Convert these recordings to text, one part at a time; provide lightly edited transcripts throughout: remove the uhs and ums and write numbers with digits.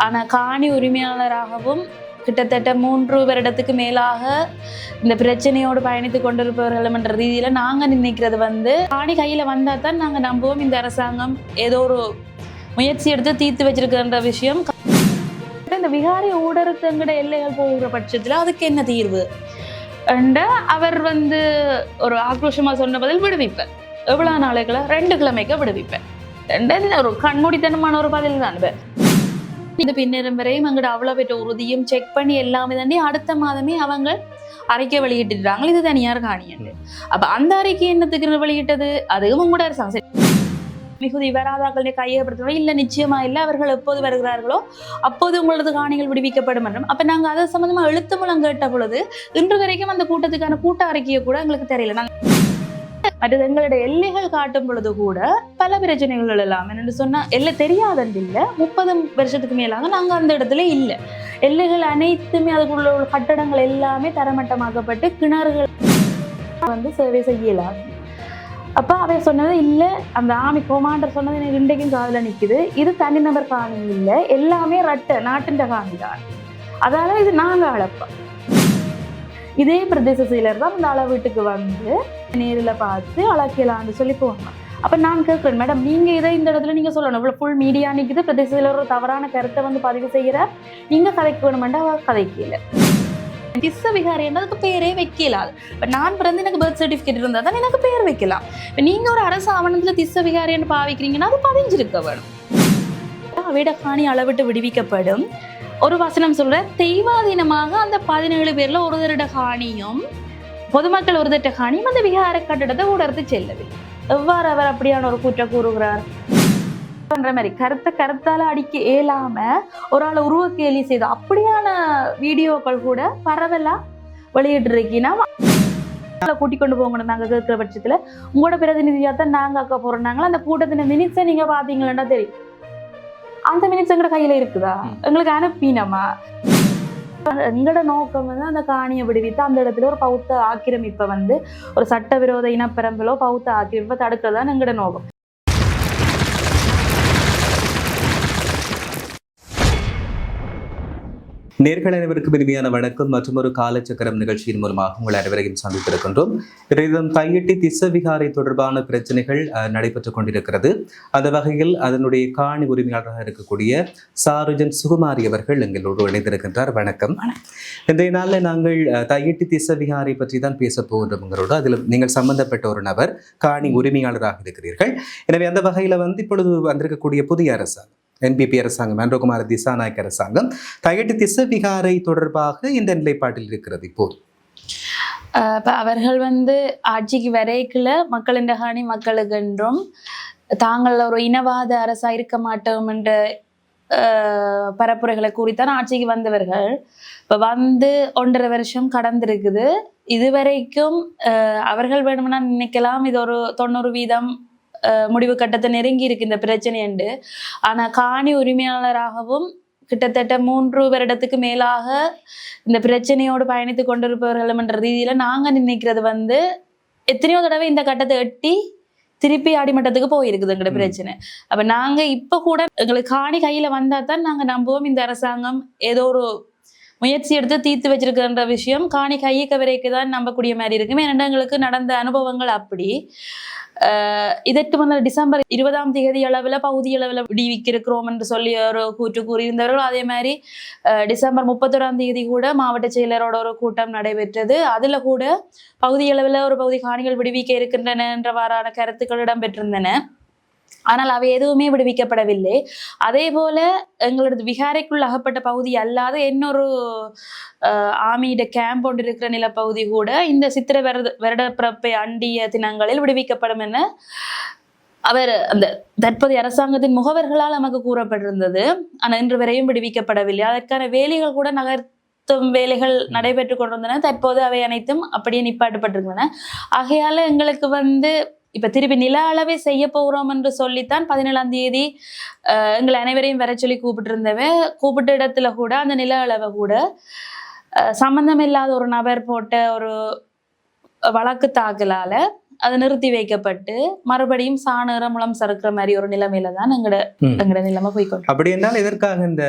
ஆனால் காணி உரிமையாளராகவும் கிட்டத்தட்ட 3 வருடத்துக்கு மேலாக இந்த பிரச்சனையோடு பயணித்து கொண்டிருப்பவர்கள் என்ற ரீதியில் நாங்கள் நினைக்கிறது காணி கையில் வந்தால் தான் நாங்கள் நம்புவோம் இந்த அரசாங்கம் ஏதோ ஒரு முயற்சி எடுத்து தீர்த்து வச்சிருக்கின்ற விஷயம். இந்த விகாரி ஊடகத்தங்கட எல்லைகள் போகிற பட்சத்தில் அதுக்கு என்ன தீர்வு அவர் ஒரு ஆக்ரோஷமாக சொன்ன பதில் விடுவிப்பேன். எவ்வளோ நாளைக்குள்ள 2 கிழமைக்கு விடுவிப்பேன். ஒரு கண்மூடித்தனமான ஒரு பதில் தான். இந்த பின்னரும் வரையும் எங்கட அவ்வளோ பெற்ற உறுதியும் செக் பண்ணி எல்லாமே தாண்டி அடுத்த மாதமே அவங்க அறிக்கை வெளியிட்டுட்டாங்க. இது தனியார் காணியண்டு. அப்போ அந்த அறிக்கை என்னத்துக்கு வெளியிட்டது? அதுவும் கூட அரசாங்கம் மிகுதி வராதாக்களுடைய கையகப்படுத்தணும். இல்லை நிச்சயமா இல்லை, அவர்கள் எப்போது வருகிறார்களோ அப்போது உங்களது காணிகள் விடுவிக்கப்படும் என்றும். அப்போ நாங்கள் அதை சம்மந்தமாக எழுத்து மூலம் கேட்ட பொழுது இன்று வரைக்கும் அந்த கூட்டத்துக்கான கூட்ட அறிக்கையை கூட எங்களுக்கு தெரியல. நாங்கள் மற்றது எங்களுடைய எல்லைகள் காட்டும் பொழுது கூட பல பிரச்சனைகள் எல்லாம் என்னென்னு சொன்னால் எல்லை தெரியாதது இல்லை. 30 வருஷத்துக்கு மேலாக நாங்கள் அந்த இடத்துல இல்லை. எல்லைகள் அனைத்துமே அதுக்குள்ள உள்ள கட்டடங்கள் எல்லாமே தரமட்டமாக்கப்பட்டு கிணறுகள் சேவை செய்யலாம். அப்போ அவை சொன்னது இல்லை, அந்த ஆர்மி கமாண்டர் சொன்னது எனக்கு இன்றைக்கும் காதில் நிற்குது. இது தனிநபர் காணி இல்லை, எல்லாமே நாட்டின் காணி தான். அதால இது நாங்கள் அளப்போம். இதே பிரதேச செயலர் தான் இந்த அளவீட்டுக்கு நேரில் பார்த்து அளக்கலான்னு சொல்லி போகணும். அப்போ நான் கேட்குறேன், மேடம் நீங்கள் இதை இந்த இடத்துல நீங்கள் சொல்லணும். இவ்வளோ ஃபுல் மீடியா நிற்குது, பிரதேச செயலர் ஒரு தவறான கருத்தை பதிவு செய்கிறார், நீங்கள் கதைக்க வேணுமெண்டா அவ கதைக்கல. திஸ்ஸ விகாரி அதுக்கு பேரே வைக்கலாது. இப்போ நான் பிறந்து எனக்கு பர்த் சர்டிஃபிகேட் இருந்தால் தான் எனக்கு பேர் வைக்கலாம். இப்போ நீங்கள் ஒரு அரசு ஆவணத்தில் திஸ்ஸ விகாரின்னு பாவிக்கிறீங்கன்னா அது பதிஞ்சிருக்க வேணும். அவையிட காணி அளவிட்டு விடுவிக்கப்படும். ஒரு வசனம் சொல்ற, தெய்வாதீனமாக அந்த 17 பேர்ல ஒரு தருட காணியும் பொதுமக்கள் ஒரு தட்ட காணியும் அந்த விகார கட்டிடத்தை உடர்த்து செல்லவில்லை. எவ்வாறு அவர் அப்படியான ஒரு குற்றம் கூறுகிறார்? பண்ற மாதிரி கருத்தால அடிக்க இயலாம ஒரு ஆளை உருவ கேலி செய்த அப்படியான வீடியோக்கள் கூட பரவலா வெளியிட்டு இருக்கீங்கன்னா கூட்டிக் கொண்டு போகணும். நாங்க கேட்கிற பட்சத்துல உங்களோட பிரதிநிதியாத்தான் நாங்க அக்க போறோம்னாங்களா அந்த கூட்டத்தின் மினிட்ஸை நீங்க பாத்தீங்களா தெரியும். அந்த மினிட்ஸ் எங்கட கையில இருக்குதா? எங்களுக்கு அனுப்பினமா? எங்களோட நோக்கம் அந்த காணியை விடுவித்து அந்த இடத்துல ஒரு பௌத்த ஆக்கிரமிப்பை ஒரு சட்டவிரோத இனப்பெரம்பலோ பௌத்த ஆக்கிரமிப்பை தடுக்கிறதான் எங்களோட நோக்கம். நேர்கள் அனைவருக்கும் இனிமையான வணக்கம். மற்றும் ஒரு காலச்சக்கரம் நிகழ்ச்சியின் மூலமாக உங்கள் அனைவரையும் சந்தித்திருக்கின்றோம். தையிட்டி திஸ்ஸ விகாரை தொடர்பான பிரச்சனைகள் நடைபெற்றுக் கொண்டிருக்கிறது. அந்த வகையில் அதனுடைய காணி உரிமையாளராக இருக்கக்கூடிய சாருஜன் சுகுமாரி அவர்கள் எங்களோடு இணைந்திருக்கின்றார். வணக்கம். இன்றைய நாளில் நாங்கள் தையிட்டி திஸ்ஸ விகாரை பற்றி தான் பேச போகின்றோங்களோடு அதில் நீங்கள் சம்பந்தப்பட்ட ஒரு நபர் காணி உரிமையாளராக இருக்கிறீர்கள். எனவே அந்த வகையில் இப்பொழுது வந்திருக்கக்கூடிய புதிய அரசாங்கம் NPP அரசாங்கம், அன்றகுமார திசாநாயக்க அரசாங்கம் தையிட்டி திஸ்ஸ விகாரை தொடர்பாக இந்த நிலைப்பாட்டில் இருக்கிறது. இப்போது இப்போ அவர்கள் ஆட்சிக்கு வரைக்குள்ள மக்களின் காணி மக்களுக்கு என்றும் தாங்கள் ஒரு இனவாத அரசா இருக்க மாட்டோம் என்ற பரப்புரைகளை கூறித்தான் ஆட்சிக்கு வந்தவர்கள். இப்போ 1.5 வருஷம் கடந்திருக்குது. இதுவரைக்கும் அவர்கள் வேணும்னா நினைக்கலாம் இது ஒரு 90% முடிவு கட்டத்தை நெருங்கி இருக்கு இந்த பிரச்சனை என்று. ஆனா காணி உரிமையாளராகவும் கிட்டத்தட்ட 3 வருடத்துக்கு மேலாக இந்த பிரச்சனையோடு பயணித்து கொண்டிருப்பவர்கள் என்ற ரீதியில நாங்க நினைக்கிறது எத்தனையோ தடவை இந்த கட்டத்தை எட்டி திருப்பி அடிமட்டத்துக்கு போயிருக்குது எங்களோட பிரச்சனை. அப்ப நாங்க இப்ப கூட எங்களுக்கு காணி கையில வந்தா தான் நாங்க நம்புவோம் இந்த அரசாங்கம் ஏதோ ஒரு முயற்சி எடுத்து தீர்த்து வச்சிருக்கின்ற விஷயம். காணி கையக்க வரைக்கும் தான் நம்பக்கூடிய மாதிரி இருக்குமே. ஏன்னா எங்களுக்கு நடந்த அனுபவங்கள் அப்படி. இதற்கு டிசம்பர் 20ஆம் தேதி அளவில் பகுதி அளவில் விடுவிக்கிறோம் என்று சொல்லி ஒரு கூற்று கூறியிருந்தவர்கள். அதே மாதிரி டிசம்பர் 31ஆம் தேதி கூட மாவட்ட செயலரோட ஒரு கூட்டம் நடைபெற்றது. அதுல கூட பகுதி அளவில் ஒரு பகுதி காணிகள் விடுவிக்க இருக்கின்றன என்றவாறான கருத்துக்கள் இடம்பெற்றிருந்தன. ஆனால் அவை எதுவுமே விடுவிக்கப்படவில்லை. அதே போல எங்களது விகாரைக்குள் அகப்பட்ட பகுதி அல்லாத இன்னொரு ஆர்மியிட கேம்ப் ஒன்று இருக்கிற நிலப்பகுதி கூட இந்த சித்திரை வருடப்பிறப்பை அண்டிய தினங்களில் விடுவிக்கப்படும் என அவர் அந்த தற்போதைய அரசாங்கத்தின் முகவர்களால் நமக்கு கூறப்பட்டிருந்தது. ஆனால் இன்று வரையும் விடுவிக்கப்படவில்லை. அதற்கான வேலைகள் கூட வேலைகள் நடைபெற்று கொண்டிருந்தன. தற்போது அவை அனைத்தும் அப்படியே நிப்பாட்டப்பட்டிருக்கின்றன. ஆகையால எங்களுக்கு இப்ப திருப்பி நில அளவை செய்ய போகிறோம் என்று சொல்லித்தான் 17ஆம் தேதி எங்களை அனைவரையும் வர சொல்லி கூப்பிட்ட இடத்துல கூட அந்த நில அளவை கூட சம்பந்தம் இல்லாத ஒரு நபர் போட்ட ஒரு வழக்கு தாக்கலால அது நிறுத்தி வைக்கப்பட்டு மறுபடியும் சாணர முளம் சறுக்கிற மாதிரி ஒரு நிலைமையில தான் எங்கட நிலைமை போய்கொண்டு. அப்படி என்றால் எதற்காக இந்த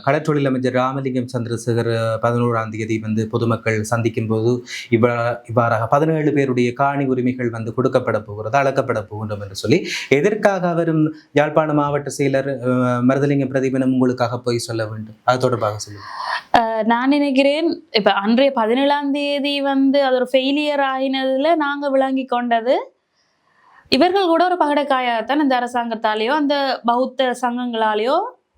கடற்றொழில் அமைச்சர் ராமலிங்கம் சந்திரசேகர் 11ஆம் தேதி வந்து பொதுமக்கள் சந்திக்கும் போது இவ்வாறாக 17 பேருடைய காணி உரிமைகள் வந்து கொடுக்கப்பட போகிறது, அளக்கப்பட போகின்றோம் என்று சொல்லி எதற்காக அவரும் யாழ்ப்பாண மாவட்ட செயலர் மருதலிங்கம் பிரதீபனும் உங்களுக்காக போய் சொல்ல வேண்டும்? அது தொடர்பாக சொல்லுங்க. நான் நினைக்கிறேன் இப்ப அன்றைய 17ஆம் தேதி வந்து அது ஒரு ஃபெயிலியர் ஆகினதுல நாங்க விளங்கி கொண்டது இவர்கள் கூட ஒரு பகடக்காயத்தான் இந்த அரசாங்கத்தாலேயோ அந்த பௌத்த சங்கங்களாலேயோ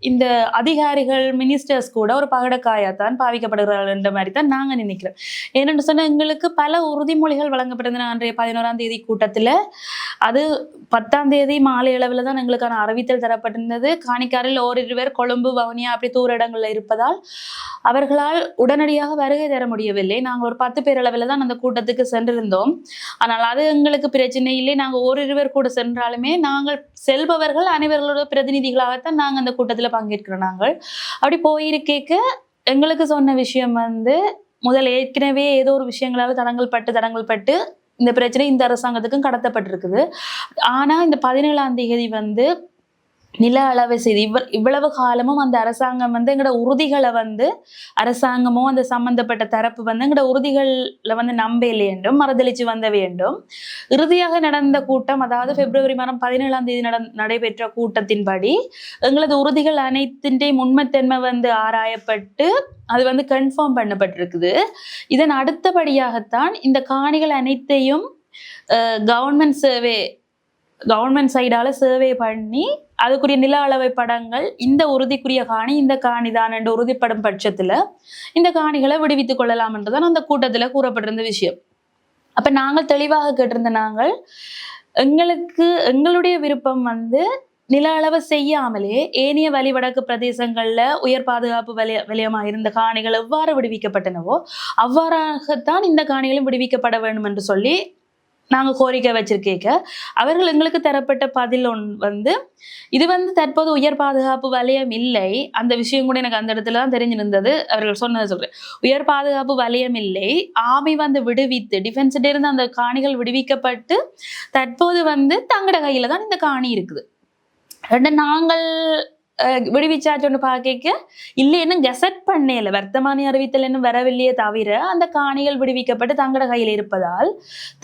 இந்த அதிகாரிகள் மினிஸ்டர்ஸ் கூட ஒரு பகடக்காயத்தான் பாவிக்கப்படுகிறார்கள் என்ற மாதிரி தான் நாங்க நினைக்கிறோம். ஏனென்று சொன்னா எங்களுக்கு பல உறுதிமொழிகள் வழங்கப்பட்டிருந்தன அன்றைய 11ஆம் தேதி கூட்டத்துல. அது 10ஆம் தேதி மாலை அளவில் தான் எங்களுக்கான அறிவித்தல் தரப்பட்டிருந்தது. காணிக்காரில் ஓரிரு பேர் கொழும்பு வவுனியா அப்படி தூர இடங்கள்ல இருப்பதால் அவர்களால் உடனடியாக வருகை தர முடியவில்லை. நாங்கள் ஒரு 10 பேர் அளவில் தான் அந்த கூட்டத்துக்கு சென்றிருந்தோம். ஆனால் அது எங்களுக்கு பிரச்சனை இல்லை. நாங்கள் ஓரிரு பேர் கூட சென்றாலுமே நாங்கள் செல்பவர்கள் அனைவர்களோட பிரதிநிதிகளாகத்தான் நாங்கள் அந்த கூட்டத்தில் பங்கேற்கிறோம். நாங்கள் அப்படி போயிருக்க எங்களுக்கு சொன்ன விஷயம் வந்து முதல் ஏற்கனவே ஏதோ ஒரு விஷயங்களால் தடங்கள் பட்டு இந்த பிரச்சனை இந்த அரசாங்கத்துக்கும் கடத்தப்பட்டிருக்குது. ஆனா இந்த 17ஆம் தேதி வந்து நில அளவை செய்து இவ்வளவு காலமும் அந்த அரசாங்கம் வந்து எங்களோட உறுதிகளை வந்து அரசாங்கமோ அந்த சம்பந்தப்பட்ட தரப்பு வந்து எங்களோட உறுதிகளை வந்து நம்ப இல்லை என்றும் மறுதளிச்சு வந்த வேண்டும். இறுதியாக நடந்த கூட்டம், அதாவது பிப்ரவரி மாதம் 17ஆம் தேதி நடைபெற்ற கூட்டத்தின்படி எங்களது உறுதிகள் அனைத்தின்றையும் உண்மைத்தன்மை வந்து ஆராயப்பட்டு அது வந்து கன்ஃபார்ம் பண்ணப்பட்டிருக்குது. இதன் அடுத்தபடியாகத்தான் இந்த காணிகள் அனைத்தையும் கவர்மெண்ட் சைடால சர்வே பண்ணி அதுக்குரிய நில அளவை படங்கள் இந்த உறுதிக்குரிய காணி இந்த காணிதான் என்று உறுதிப்படும் பட்சத்துல இந்த காணிகளை விடுவித்துக் கொள்ளலாம் என்றுதான் அந்த கூட்டத்துல கூறப்பட்டிருந்த விஷயம். அப்ப நாங்கள் தெளிவாக கேட்டிருந்த நாங்கள் எங்களுடைய விருப்பம் வந்து நில அளவை செய்யாமலே ஏனைய வழிவடக்கு பிரதேசங்கள்ல உயர் பாதுகாப்பு வலயமாக இருந்த காணிகள் எவ்வாறு விடுவிக்கப்பட்டனவோ அவ்வாறாகத்தான் இந்த காணிகளும் விடுவிக்கப்பட வேண்டும் என்று சொல்லி நாங்கள் கோரிக்கை வச்சிருக்கேக்க அவர்கள் எங்களுக்கு தரப்பட்ட பதில் வந்து இது வந்து தற்போது உயர் பாதுகாப்பு வலயம் இல்லை. அந்த விஷயம் கூட எனக்கு அந்த இடத்துல தான் தெரிஞ்சிருந்தது. அவர்கள் சொன்னதை சொல்றேன், உயர் பாதுகாப்பு வலயம் இல்லை, ஆர்மி வந்து விடுவித்து டிஃபென்ஸ்ல இருந்து அந்த காணிகள் விடுவிக்கப்பட்டு தற்போது வந்து தங்கட கையில தான் இந்த காணி இருக்குது. நாங்கள் விடுவிச்சாச்சோன்னு பார்க்க இல்லை இன்னும் கெசட் பண்ணல, வர்த்தமானி அறிவித்தல் இன்னும் வரவில்லையே தவிர அந்த காணிகள் விடுவிக்கப்பட்டு தங்கட கையில் இருப்பதால்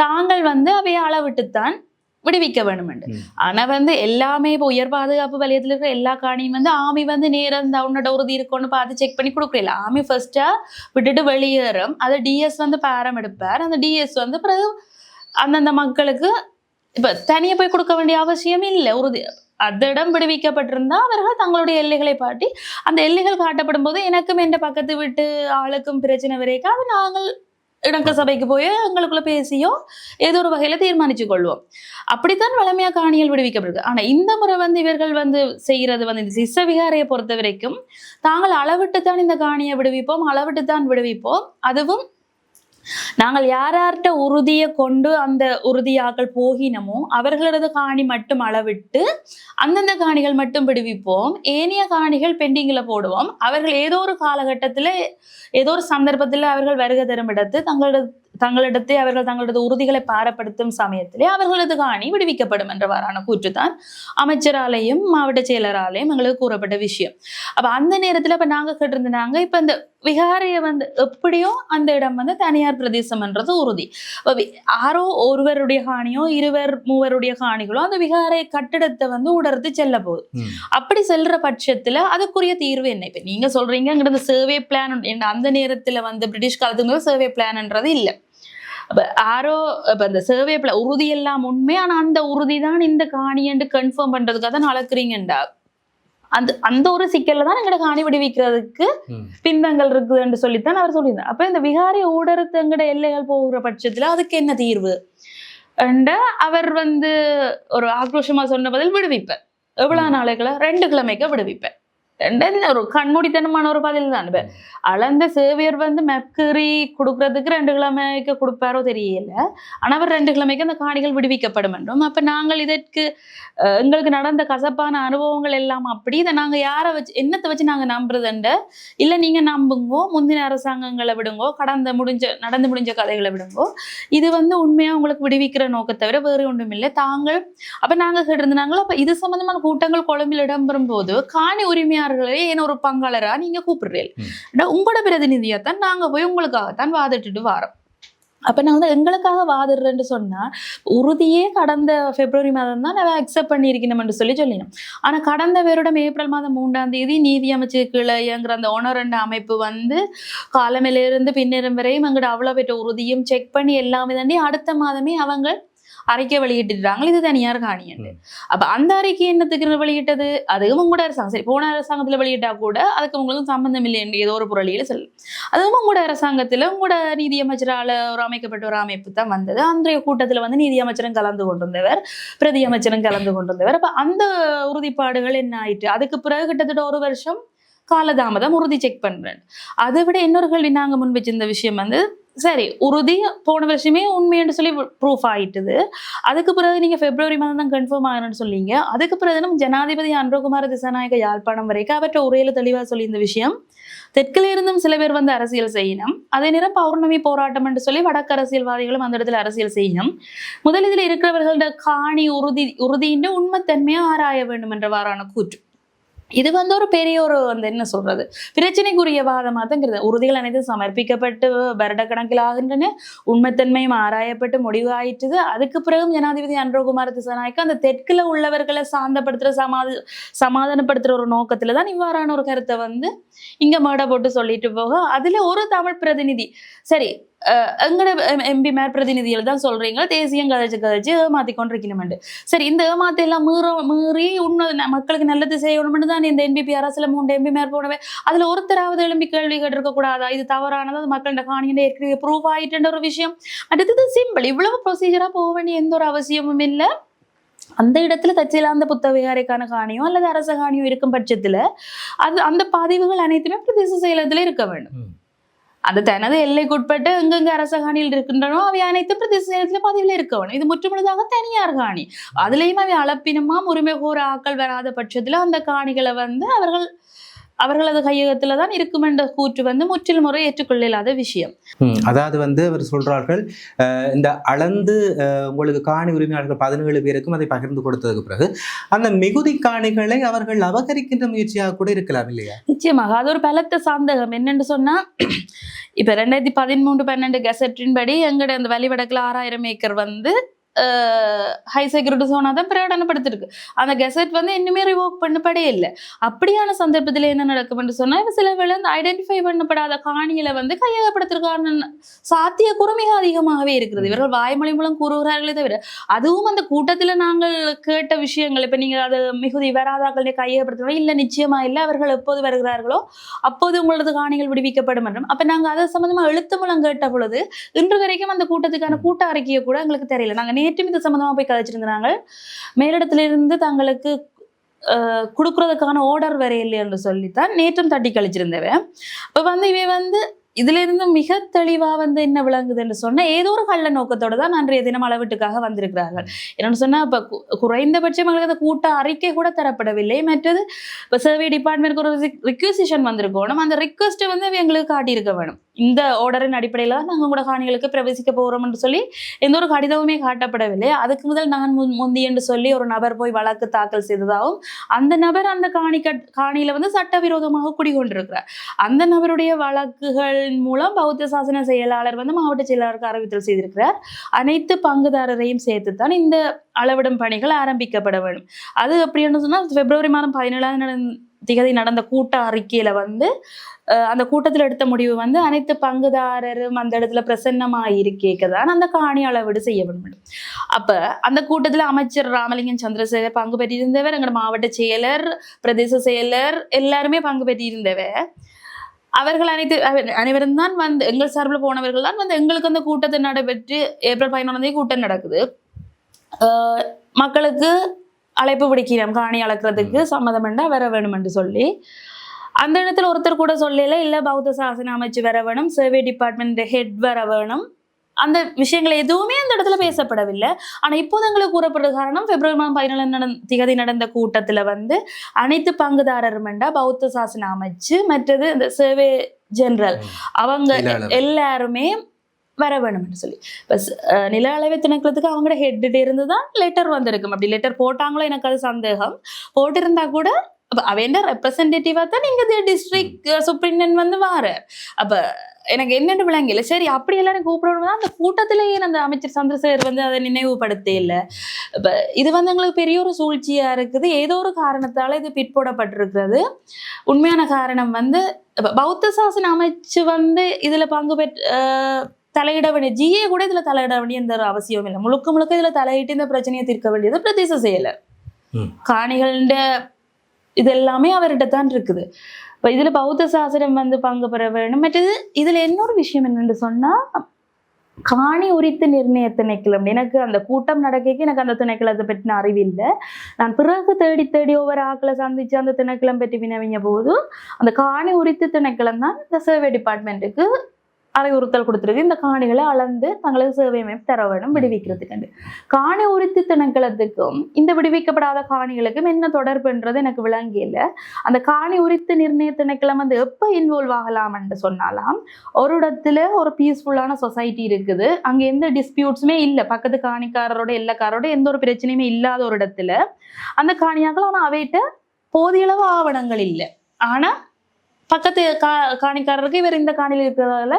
தாங்கள் வந்து அவையை அளவிட்டுத்தான் விடுவிக்க வேணும் என்று. ஆனா வந்து எல்லாமே இப்போ உயர் பாதுகாப்பு வலயத்துல இருக்கிற எல்லா காணியும் வந்து ஆமி வந்து நேரம் உன்னோட உறுதி இருக்கும்னு பார்த்து செக் பண்ணி கொடுக்கல. ஆமி ஃபர்ஸ்டா விட்டுட்டு வெளியேறும், அதை டிஎஸ் வந்து பாரம் எடுப்பார். அந்த டிஎஸ் வந்து பிறகு அந்தந்த மக்களுக்கு இப்ப தனியா போய் கொடுக்க வேண்டிய அவசியம் இல்லை. உறுதி அந்த இடம் விடுவிக்கப்பட்டிருந்தா அவர்கள் தங்களுடைய எல்லைகளை பாட்டி அந்த எல்லைகள் காட்டப்படும் போது எனக்கும் எந்த பக்கத்து வீட்டு ஆளுக்கும் பிரச்சனை வரைக்கும் அது நாங்கள் இடக்க சபைக்கு போய் எங்களுக்குள்ள பேசியோ ஏதோ ஒரு வகையில தீர்மானிச்சு கொள்வோம். அப்படித்தான் வளமையா காணிகள் விடுவிக்கப்படுது. ஆனா இந்த முறை வந்து இவர்கள் வந்து செய்யறது வந்து இந்த சிசவிகாரையை பொறுத்த வரைக்கும் தாங்கள் அளவிட்டுத்தான் இந்த காணியை விடுவிப்போம், அளவிட்டுத்தான் விடுவிப்போம். அதுவும் நாங்கள் யார்கிட்ட உறுதியை கொண்டு அந்த உறுதியாக்கள் போகினமோ அவர்களது காணி மட்டும் அளவிட்டு அந்தந்த காணிகள் மட்டும் விடுவிப்போம், ஏனைய காணிகள் பெண்டிங்ல போடுவோம். அவர்கள் ஏதோ ஒரு காலகட்டத்துல ஏதோ ஒரு சந்தர்ப்பத்துல அவர்கள் வருகை தரும் இடத்து தங்களிடத்தை அவர்கள் தங்களது உறுதிகளை பாரப்படுத்தும் சமயத்திலே அவர்களது காணி விடுவிக்கப்படும் என்றவாறான கூற்றுத்தான் அமைச்சராலேயும் மாவட்ட செயலராலேயும் எங்களுக்கு கூறப்பட்ட விஷயம். அப்ப அந்த நேரத்துல இப்ப நாங்க கேட்டிருந்தாங்க, இப்ப இந்த விகாரையை வந்து எப்படியோ அந்த இடம் வந்து தனியார் பிரதேசம் என்றது உறுதி. யாரோ ஒருவருடைய காணியோ 2-3 காணிகளோ அந்த விகாரை கட்டிடத்தை வந்து உடர்த்து செல்ல போகுது. அப்படி செல்ற பட்சத்துல அதுக்குரிய தீர்வு என்ன? இப்ப நீங்க சொல்றீங்க சர்வே பிளான், அந்த நேரத்துல வந்து பிரிட்டிஷ் காலத்துக்கு சர்வே பிளான்ன்றது இல்லை. அப்ப யாரோ இப்ப இந்த சர்வே பிளான் உறுதி எல்லாம் உண்மை, ஆனா அந்த உறுதி தான் இந்த காணி என்று கன்ஃபார்ம் பண்றதுக்காக தான் அளக்குறீங்கண்டா அந்த ஒரு சிக்கல்ல தான் எங்கட காணி விடுவிக்கிறதுக்கு பிந்தங்கள் இருக்குதுன்னு சொல்லித்தான் அவர் சொல்லியிருந்தார். அப்ப இந்த விகாரை ஊடறுத்து எங்கட எல்லைகள் போகிற பட்சத்துல அதுக்கு என்ன தீர்வு அவர் வந்து ஒரு ஆக்ரோஷமா சொன்ன பதில் விடுவிப்பேன். எவ்வளவு நாளைக்குள்ள 2 கிழமைக்கு விடுவிப்பேன். ஒரு கண்மூடித்தனமான ஒரு பதில் தான். இப்ப அளந்த சேவியர் வந்து மெக்கறி கொடுக்கறதுக்கு 2 கிழமைக்கு கொடுப்பாரோ தெரியல. ஆனா அவர் 2 கிழமைக்கு அந்த காணிகள் விடுவிக்கப்படும் என்றும். அப்ப நாங்கள் இதற்கு எங்களுக்கு நடந்த கசப்பான அனுபவங்கள் எல்லாம் அப்படி இதை நாங்க யாரை வச்சு என்னத்தை வச்சு நாங்க நம்புறதுண்ட இல்ல நீங்க நம்புங்கோ, முந்தின அரசாங்கங்களை விடுங்கோ, நடந்து முடிஞ்ச கதைகளை விடுங்கோ, இது வந்து உண்மையா உங்களுக்கு விடுவிக்கிற நோக்கத்தை தவிர வேறு ஒன்றும் இல்லை. தாங்கள் அப்ப நாங்க கேட்டிருந்தாங்களோ அப்ப இது சம்பந்தமான கூட்டங்கள் கொழும்பில் இடம்பெறும் போது காணி உரிமையாளர்களே ஏன் ஒரு பங்காளரா நீங்க கூப்பிடுறீங்க, உங்களோட பிரதிநிதியத்தான் நாங்க போய் உங்களுக்காகத்தான் வாதிட்டுட்டு வாரோம். அப்ப நான் வந்து எங்களுக்காக வாதிடுறேன்னு சொன்னா உறுதியே கடந்த பிப்ரவரி மாதம் தான் நான் அக்செப்ட் பண்ணியிருக்கணும்னு சொல்லினோம். ஆனா கடந்த வருடம் ஏப்ரல் மாதம் 3ஆம் தேதி நீதி அமைச்சு கீழே இயங்குற அந்த ஒனரண்ட அமைப்பு வந்து காலமிலிருந்து பின்னரும் வரையும் எங்கட அவ்வளவு பெற்ற உறுதியும் செக் பண்ணி எல்லாமே தாண்டி அடுத்த மாதமே அவங்க அறிக்கை வெளியிட்டுட்டாங்க, இது தனியார் காணியண்டு. அப்ப அந்த அறிக்கை என்னத்துக்கு வெளியிட்டது, அதுவும் உங்களோட அரசாங்கம். சரி, போன அரசாங்கத்துல வெளியிட்டா கூட அதுக்கு உங்களுக்கு சம்பந்தம் இல்லை என்று ஏதோ ஒரு புரளியில சொல்லு. அதுவும் உங்களோட அரசாங்கத்துல உங்களோட நீதி அமைச்சரால ஒரு அமைக்கப்பட்ட ஒரு அமைப்பு தான் வந்தது. அன்றைய கூட்டத்துல வந்து நீதி அமைச்சரும் கலந்து கொண்டிருந்தவர், பிரதி அமைச்சரும் கலந்து கொண்டிருந்தவர். அப்ப அந்த உறுதிப்பாடுகள் என்ன ஆயிட்டு, அதுக்கு பிறகு கிட்டத்தட்ட 1 வருஷம் காலதாமதம் உறுதி செக் பண்றேன். அதை விட இன்னொரு கேள்வி நாங்க முன் வச்சிருந்த விஷயம் வந்து, சரி உறுதி போன வருஷமே உண்மைன்னு சொல்லி ப்ரூஃப் ஆயிட்டுது, அதுக்கு பிறகு நீங்க பிப்ரவரி மாதம் தான் கன்ஃபார்ம் ஆகணும்னு சொல்லிங்க. அதுக்கு பிறகு நம்ம ஜனாதிபதி அன்றகுமார திசாநாயக்க யாழ்ப்பாணம் வரைக்கும் அவற்றை உரையில தெளிவா சொல்லி இந்த விஷயம் தெற்கில இருந்தும் சில பேர் வந்து அரசியல் செய்யணும், அதே நேரம் பௌர்ணமி போராட்டம் என்று சொல்லி வடக்கு அரசியல்வாதிகளும் அந்த இடத்துல அரசியல் செய்யணும். முதல் இதில் இருக்கிறவர்களோட காணி உறுதியின் உண்மைத்தன்மையை ஆராய வேண்டும் என்றவாறான கூற்று. இது வந்து ஒரு பெரிய ஒரு வந்து என்ன சொல்றது பிரச்சனைக்குரிய வாதமாக தான்ங்கிறது. உறுதிகள் அனைத்தும் சமர்ப்பிக்கப்பட்டு வருடக்கணக்கில் ஆகின்றன, உண்மைத்தன்மையும் ஆராயப்பட்டு முடிவு ஆயிட்டுது. அதுக்கு பிறகும் ஜனாதிபதி அன்றகுமார திசாநாயக்க அந்த தெற்குல உள்ளவர்களை சாந்தப்படுத்துற சமாதானப்படுத்துற ஒரு நோக்கத்துல தான் இவ்வாறான ஒரு கருத்தை வந்து இங்க மேடை போட்டு சொல்லிட்டு போக, அதுல ஒரு தமிழ் பிரதிநிதி சரி எங்கட எம்பி மேர் பிரதிநிதிகள் தான் சொல்றீங்க தேசியம் கதைச்சு ஏமாத்தி கொண்டிருக்கணும்ண்டு. சரி, இந்த ஏமாத்தி எல்லாம் மீறி உண்மை மக்களுக்கு நல்லது செய்யணும்னு தான் இந்த என்பிபி அரசுல 3 எம்பி மேர் போனவே. அதுல ஒருத்தராவது எழும்பி கேள்வி கேட்டிருக்க கூடாதா, இது தவறானது, அது மக்களோட காணியின் ஏற்கனவே ப்ரூவ் ஆயிட்டுன்ற ஒரு விஷயம். அடுத்தது சிம்பிள், இவ்வளவு ப்ரொசீஜரா போக வேண்டிய எந்த ஒரு அவசியமும் இல்லை. அந்த இடத்துல தச்சிலாந்த புத்த விகாரைக்கான காணியோ அல்லது அரச காணியோ இருக்கும் பட்சத்துல அது அந்த பதிவுகள் அனைத்துமே பிரதேச செயலகத்துல இருக்க வேண்டும். அந்த தனது எல்லைக்குட்பட்டு எங்கெங்க அரச காணியில் இருக்கின்றனோ அவை அனைத்தும் பிரதேச செயலகத்துல பதிவுல இருக்க வேணும். இது முற்றுமுழுதாக தனியார் காணி. அதுலயும் அவை அளப்பினமா உரிமை கோர ஆக்கள் வராத பட்சத்துல அந்த காணிகளை வந்து அவர்களது கையகத்துல தான் இருக்கும் என்ற கூற்று வந்து முற்றிலும் முறை ஏற்றுக்கொள்ளாத விஷயம். அதாவது வந்து அவர் சொல்றார்கள், இந்த அளந்து உங்களுக்கு காணி உரிமையாளர்கள் 17 பேருக்கும் அதை பகிர்ந்து கொடுத்ததுக்கு பிறகு அந்த மிகுதி காணிகளை அவர்கள் அபகரிக்கின்ற முயற்சியாக கூட இருக்கலாம் இல்லையா? நிச்சயமாக அது ஒரு பலத்த சாந்தகம். என்னன்னு சொன்னா, இப்ப 2013-12 கெசட்டின் படி எங்கட அந்த வழிவடக்குல 6000 ஏக்கர் வந்து ஹை செக்யூரிட்டி சோனா தான் பிரகடனப்படுத்திருக்கு. அந்த கெசட் வந்து இன்னுமே ரிவோக் பண்ணப்படே இல்லை. அப்படியான சந்தர்ப்பத்தில் என்ன நடக்கும் சொன்னா, சில வேளை ஐடென்டிஃபை பண்ணப்படாத காணிகளை வந்து கையகப்படுத்திருக்கான சாத்திய குறுமிக அதிகமாகவே இருக்கிறது. இவர்கள் வாய்மொழி மூலம் கூறுகிறார்களே தவிர, அதுவும் அந்த கூட்டத்துல நாங்கள் கேட்ட விஷயங்கள், இப்ப நீங்க அது மிகுதி வராதாக்களுடைய கையகப்படுத்தணும் இல்லை, நிச்சயமா இல்லை, அவர்கள் எப்போது வருகிறார்களோ அப்போது உங்களது காணிகள் விடுவிக்கப்படும் என்றும். அப்ப நாங்க அதை சம்பந்தமா எழுத்து மூலம் கேட்ட பொழுது இன்று வரைக்கும் அந்த கூட்டத்துக்கான கூட்ட அறிக்கையை கூட எங்களுக்கு தெரியல. நாங்க நேற்றும் இது சம்பந்தமா போய் கதைச்சிருந்தாங்க. மேலிடத்திலிருந்து தங்களுக்கு கொடுக்கறதுக்கான ஓர்டர் வரையில்லை என்று சொல்லித்தான் நேற்றும் தட்டி கழிச்சிருந்தவன். இப்ப வந்து இவை வந்து இதுல இருந்து மிக தெளிவா வந்து என்ன விளங்குது என்று சொன்னா, ஏதோ ஒரு கள்ள நோக்கத்தோட தான் அன்றைய தினம் அளவீட்டுக்காக வந்திருக்கிறார்கள். என்னன்னு சொன்னா, இப்ப குறைந்தபட்சம் எங்களுக்கு அந்த கூட்ட அறிக்கை கூட தரப்படவில்லை. மற்றது இப்ப சர்வே டிபார்ட்மெண்ட்க்கு ஒரு ரிக்வெஸ்டேஷன் வந்திருக்கணும். அந்த ரிக்வெஸ்ட்டை வந்து எங்களுக்கு காட்டியிருக்க வேணும். இந்த ஆர்டரின் அடிப்படையில நாங்க கூட காணிகளுக்கு பிரவேசிக்க போறோம் என்று சொல்லி எந்த ஒரு கடிதமுமே காட்டப்படவில்லை. அதுக்கு முதல் நான் முந்தி என்று சொல்லி ஒரு நபர் போய் வழக்கு தாக்கல் செய்ததாகவும், அந்த நபர் அந்த காணியில வந்து சட்டவிரோதமாக குடிகொண்டிருக்கிறார். அந்த நபருடைய வழக்குகள் மூலம் பௌத்த சாசன செயலாளர் வந்து மாவட்ட செயலாளருக்கு அறிவித்தல் செய்திருக்கிறார். அனைத்து பங்குதாரரையும் சேர்த்துத்தான் இந்த அளவிடும் பணிகள் ஆரம்பிக்கப்பட வேண்டும். அது எப்படின்னு சொன்னா, பிப்ரவரி மாதம் 17ஆம் தேதி நடந்த கூட்ட அறிக்கையில வந்து அந்த கூட்டத்தில் எடுத்த முடிவு வந்து அனைத்து பங்குதாரரும் அந்த இடத்துல பிரசன்னமாக இருக்கேக்கதான் அந்த காணி அளவீடு செய்ய வேண்டும். அப்ப அந்த கூட்டத்துல அமைச்சர் ராமலிங்கம் சந்திரசேகர் பங்கு பெற்றிருந்தவர், எங்களோட மாவட்ட செயலர், பிரதேச செயலர் எல்லாருமே பங்கு பெற்றிருந்தவர். அவர்கள் அனைவரும் தான் வந்து எங்கள் சார்பில் போனவர்கள் தான் வந்து எங்களுக்கு அந்த கூட்டத்தை நடைபெற்று ஏப்ரல் 11 கூட்டம் நடக்குது. மக்களுக்கு அழைப்பு பிடிக்கிறோம் காணி அளக்கிறதுக்கு சம்மதம் பண்ணா வர வேணும் என்று சொல்லி அந்த இடத்துல ஒருத்தர் கூட சொல்லல இல்ல பௌத்த சாசன அமைச்சு வர வேணும், சர்வே டிபார்ட்மெண்ட் ஹெட் வர வேணும், அந்த விஷயங்கள் எதுவுமே அந்த இடத்துல பேசப்படவில்லை. ஆனா இப்போது எங்களுக்கு கூறப்படுற காரணம் பிப்ரவரி மாதம் 17 நடந்த கூட்டத்துல வந்து அனைத்து பங்குதாரரும் பௌத்த சாசன அமைச்சு மற்றது இந்த சர்வே ஜெனரல் அவங்க எல்லாருமே வர வேணும்னு சொல்லி இப்போ நில அளவை திணைக்களத்துக்கு அவங்களோட ஹெட்டு இருந்து தான் லெட்டர் வந்திருக்கும். அப்படி லெட்டர் போட்டாங்களோ எனக்கு அது சந்தேகம். போட்டிருந்தா கூட அவன் ரெப்ரசன்டேட்டிவா தான் நீங்க டிஸ்ட்ரிக்ட் சூப்பரிண்டென்டென்ட் வந்து வாரார். அப்ப எனக்கு என்னென்னு விளங்கல. சரி அப்படி எல்லாரும் கூப்பிடணும் தான் அந்த கூட்டத்திலேயே அந்த அமைச்சர் சந்திரசேகர் வந்து அதை நினைவுபடுத்தே இல்லை. இப்போ இது வந்து எங்களுக்கு பெரிய ஒரு சூழ்ச்சியா இருக்குது. ஏதோ ஒரு காரணத்தால இது பிற்போடப்பட்டிருக்கிறது. உண்மையான காரணம் வந்து பௌத்த சாசன அமைச்சு வந்து இதுல பங்கு தலையிட வேண்டிய ஜிஏ கூட இதுல தலையிட வேண்டிய எந்த அவசியம் இல்லை. முழுக்க முழுக்க இதுல தலையிட்டு இந்த பிரச்சனையை தீர்க்க வேண்டியது பிரதேச செயலர். காணிகள இது எல்லாமே அவர்கிட்ட தான் இருக்குது. இப்போ இதுல பௌத்த சாசனம் வந்து பங்கு பெற வேணும். மற்றது இதுல இன்னொரு விஷயம் என்னன்னு சொன்னா காணி உரித்து நிர்ணய திணைக்களம். எனக்கு அந்த கூட்டம் நடக்க எனக்கு அந்த திணைக்களத்தை பற்றின அறிவில்லை. நான் பிறகு தேடி தேடி ஒவ்வொரு ஆக்களை சந்திச்சு அந்த திணைக்களம் பற்றி வினவிங்க போது அந்த காணி உரித்து திணைக்களம் தான் இந்த சர்வே டிபார்ட்மெண்ட்டுக்கு அறிவுறுத்தல் கொடுத்துருக்கு. இந்த காணிகளை அளந்து தங்களுக்கு சேவை அமைப்பு தர வேணும் விடுவிக்கிறதுக்கு. காணி உரித்து திணைக்களத்துக்கும் இந்த விடுவிக்கப்படாத காணிகளுக்கும் என்ன தொடர்புன்றது எனக்கு விளங்கியில. அந்த காணி உரித்து நிர்ணய திணைக்களம் வந்து எப்போ இன்வால்வ் ஆகலாம்னு சொன்னாலாம், ஒரு இடத்துல ஒரு பீஸ்ஃபுல்லான சொசைட்டி இருக்குது, அங்க எந்த டிஸ்பியூட்ஸுமே இல்லை, பக்கத்து காணிக்காரரோட எல்லாக்காரோட எந்த ஒரு பிரச்சனையுமே இல்லாத ஒரு இடத்துல அந்த காணியாக்கள் ஆனால் அவைகிட்ட போதிய அளவு ஆவணங்கள் இல்லை. ஆனா பக்கத்து காணிக்காரருக்கு இவர் இந்த காணியில் இருக்கிறதால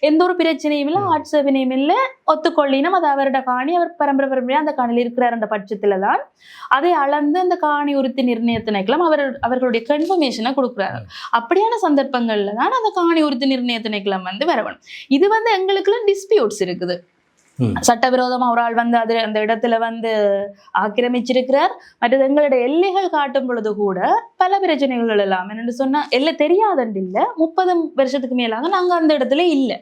எந்த ஒரு பிரச்சனையும் இல்லை, ஆட்சேபனையும் இல்லை, ஒத்துக்கொள்ளினும் அது அவரோட காணி, அவர் பரம்பரையா அந்த காணியில் இருக்கிறார் என்ற பட்சத்துல தான் அதை அளந்து அந்த காணி உரித்து நிர்ணய திணைக்களம் அவர்களுடைய கன்ஃபர்மேஷனை கொடுக்குறாரு. அப்படியான சந்தர்ப்பங்கள்ல தான் அந்த காணி உரித்து நிர்ணய திணைக்களம் வந்து வரணும். இது வந்து எங்களுக்குள்ள டிஸ்பியூட்ஸ் இருக்குது. சட்டவிரோதமா ஒரு ஆள் வந்து அது அந்த இடத்துல வந்து ஆக்கிரமிச்சிருக்கிறார். மற்றது எங்களுடைய எல்லைகள் காட்டும் பொழுது கூட பல பிரச்சனைகள் எல்லாம் என்னென்னு சொன்னா எல்லை தெரியாதண்டு இல்லை, 30 வருஷத்துக்கு மேலாக நாங்க அந்த இடத்துல இல்லை.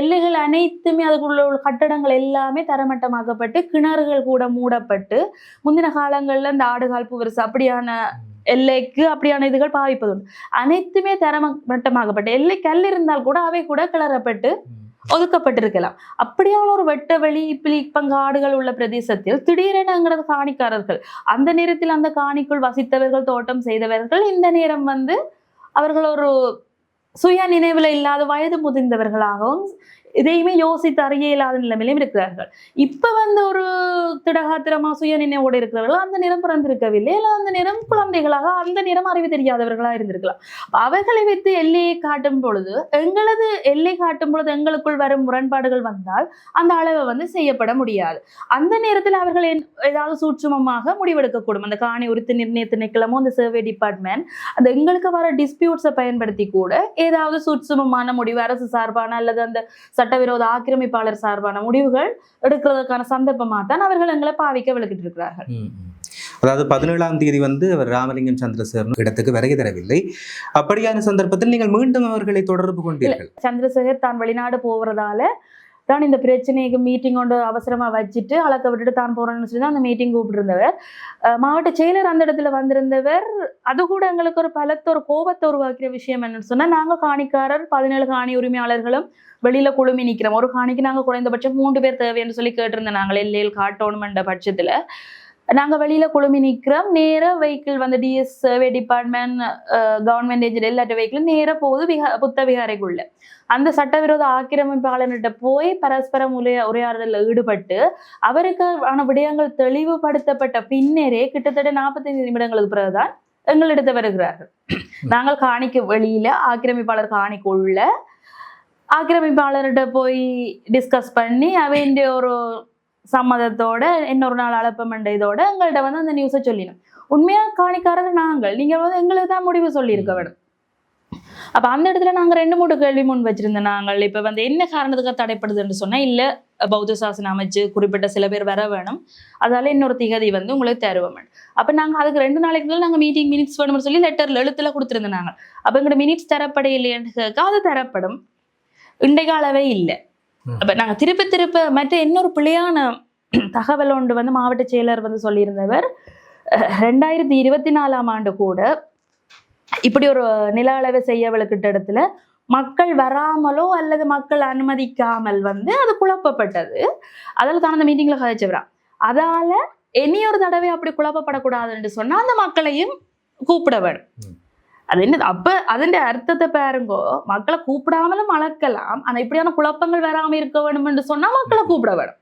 எல்லைகள் அனைத்துமே அதுக்குள்ள உள்ள கட்டடங்கள் எல்லாமே தரமட்டமாக்கப்பட்டு கிணறுகள் கூட மூடப்பட்டு முந்தின காலங்கள்ல இந்த ஆடுகால்ப்பு வருஷம் அப்படியான எல்லைக்கு அப்படியான இதுகள் பாவிப்பது உண்டு. அனைத்துமே தரமட்டமாக்கப்பட்டு எல்லை கல் இருந்தால் கூட அவை கூட கிளறப்பட்டு ஒதுக்கப்பட்டிருக்கலாம். அப்படியான ஒரு வெட்ட வெளி பங்காடுகள் உள்ள பிரதேசத்தில் திடீரென காணிக்காரர்கள் அந்த நேரத்தில் அந்த காணிக்குள் வசித்தவர்கள் தோட்டம் செய்தவர்கள் இந்த நேரம் வந்து அவர்கள் ஒரு சுய நினைவுல இல்லாத வயது முதிர்ந்தவர்களாகவும் இதையுமே யோசித்து அறிய இல்லாத நிலைமையிலும் இருக்கிறார்கள். இப்ப வந்து ஒரு திடகாத்திரமா சுய நினைவோடு இருக்கிறவர்கள் அந்த நேரம் பிறந்திருக்கவில்லை, இல்லை அந்த நேரம் குழந்தைகளாக அந்த நேரம் அறிவு தெரியாதவர்களாக இருந்திருக்கலாம். அவர்களை வைத்து எல்லையை காட்டும் பொழுது எங்களது எல்லை காட்டும் பொழுது எங்களுக்குள் வரும் முரண்பாடுகள் வந்தால் அந்த அளவை வந்து செய்யப்பட முடியாது. அந்த நேரத்தில் அவர்கள் ஏதாவது சூட்சுமமாக முடிவெடுக்கக்கூடும். அந்த காணி உரித்து நிர்ணய திணைக்களமோ அந்த சர்வே டிபார்ட்மெண்ட் அந்த எங்களுக்கு வர டிஸ்பியூட்ஸை பயன்படுத்தி கூட ஏதாவது சூட்சுமமான முடிவு அரசு சார்பான அல்லது அந்த சட்டவிரோத ஆக்கிரமிப்பாளர் சார்பான முடிவுகள் எடுக்கிறதுக்கான சந்தர்ப்பமாக தான் அவர்கள் எங்களை பாவிக்க விளக்கிட்டு இருக்கிறார்கள். அதாவது 17ஆம் தேதி வந்து அவர் ராமலிங்கம் சந்திரசேகர் இடத்துக்கு வருகை தரவில்லை. அப்படியான சந்தர்ப்பத்தில் நீங்கள் மீண்டும் அவர்களை தொடர்பு கொண்டீர்கள். சந்திரசேகர் தான் வெளிநாடு போவதால தான் இந்த பிரச்சனைக்கு மீட்டிங் கொண்டு அவசரமா வச்சுட்டு அளக்க விட்டுட்டு தான் போறேன்னு சொல்லி தான் அந்த மீட்டிங் கூப்பிட்டுருந்தவர். மாவட்ட செயலர் அந்த இடத்துல வந்திருந்தவர். அது கூட எங்களுக்கு ஒரு பலத்த ஒரு கோபத்தை உருவாக்கிற விஷயம் என்னன்னு சொன்னா, நாங்க காணிக்காரர் 17 காணி உரிமையாளர்களும் வெளியில குழுமி நிக்கிறோம். ஒரு காணிக்கு நாங்க குறைந்தபட்சம் 3 பேர் தேவைன்னு சொல்லி கேட்டிருந்தோம். நாங்கள் எல்லையில் காட்டணும்ன்ற பட்சத்துல நாங்க வெளியில குழுமி நிக்கிறோம். நேர வெஹிக்கிள் வந்து TS survey department government agent எல்லாட்ட வெஹிக்கிளும் நேர போகுது புத்த விகாரைக்குள்ள. அந்த சட்டவிரோத ஆக்கிரமிப்பாளர்கிட்ட போய் பரஸ்பரம் உரையாடலில் ஈடுபட்டு அவருக்கான விடயங்கள் தெளிவுபடுத்தப்பட்ட பின்னரே கிட்டத்தட்ட 45 நிமிடங்களுக்கு பிறகுதான் எங்களிடத்தை வருகிறார்கள். நாங்கள் காணிக்கு வெளியில ஆக்கிரமிப்பாளர் காணிக்குள்ள ஆக்கிரமிப்பாளர்கிட்ட போய் டிஸ்கஸ் பண்ணி அவன் ஒரு சம்மதத்தோட இன்னொரு நாள் அழப்பமண்ட இதோட எங்கள்கிட்ட வந்து அந்த நியூஸை சொல்லினோம். உண்மையா காணிக்காரர் நாங்கள், நீங்க வந்து எங்களுக்கு தான் முடிவு சொல்லியிருக்க வேணும். அப்ப அந்த இடத்துல நாங்க 2-3 கேள்வி முன் வச்சிருந்தோம். நாங்கள் இப்ப வந்து என்ன காரணத்துக்காக தடைப்படுதுன்னு சொன்னா, இல்ல பௌத்த சாசன அமைச்சு குறிப்பிட்ட சில பேர் வர வேணும், அதால இன்னொரு திகதி வந்து உங்களுக்கு தருவோம். அப்ப நாங்க அதுக்கு 2 நாளைக்கு நாங்க மீட்டிங் மினிட்ஸ் வேணும்னு சொல்லி லெட்டர்ல எழுத்துல கொடுத்துருந்தோம். நாங்க அப்ப எங்களோட மினிட்ஸ் தரப்பட இல்லையான்னு கேட்க அது தரப்படும், இன்றைக்கு அளவே இல்லை. அப்ப நாங்க திருப்ப மற்ற இன்னொரு பிள்ளையான தகவல் ஒன்று வந்து மாவட்ட செயலர் வந்து சொல்லியிருந்தவர், 2024 கூட இப்படி ஒரு நில அளவை செய்யவளுக்கிட்ட இடத்துல மக்கள் வராமலோ அல்லது மக்கள் அனுமதிக்காமல் வந்து அது குழப்பப்பட்டது. அதில் தான் அந்த மீட்டிங்ல கதைச்சவரா. அதால இனியொரு தடவை அப்படி குழப்பப்படக்கூடாதுன்னு சொன்னா அந்த மக்களையும் கூப்பிட வேணும். அது என்ன அப்ப அதன் அர்த்தத்தை பாருங்கோ, மக்களை கூப்பிடாமலும் அளக்கலாம். ஆனா இப்படியான குழப்பங்கள் வராம இருக்க வேணும்னு சொன்னா மக்களை கூப்பிட வேணும்.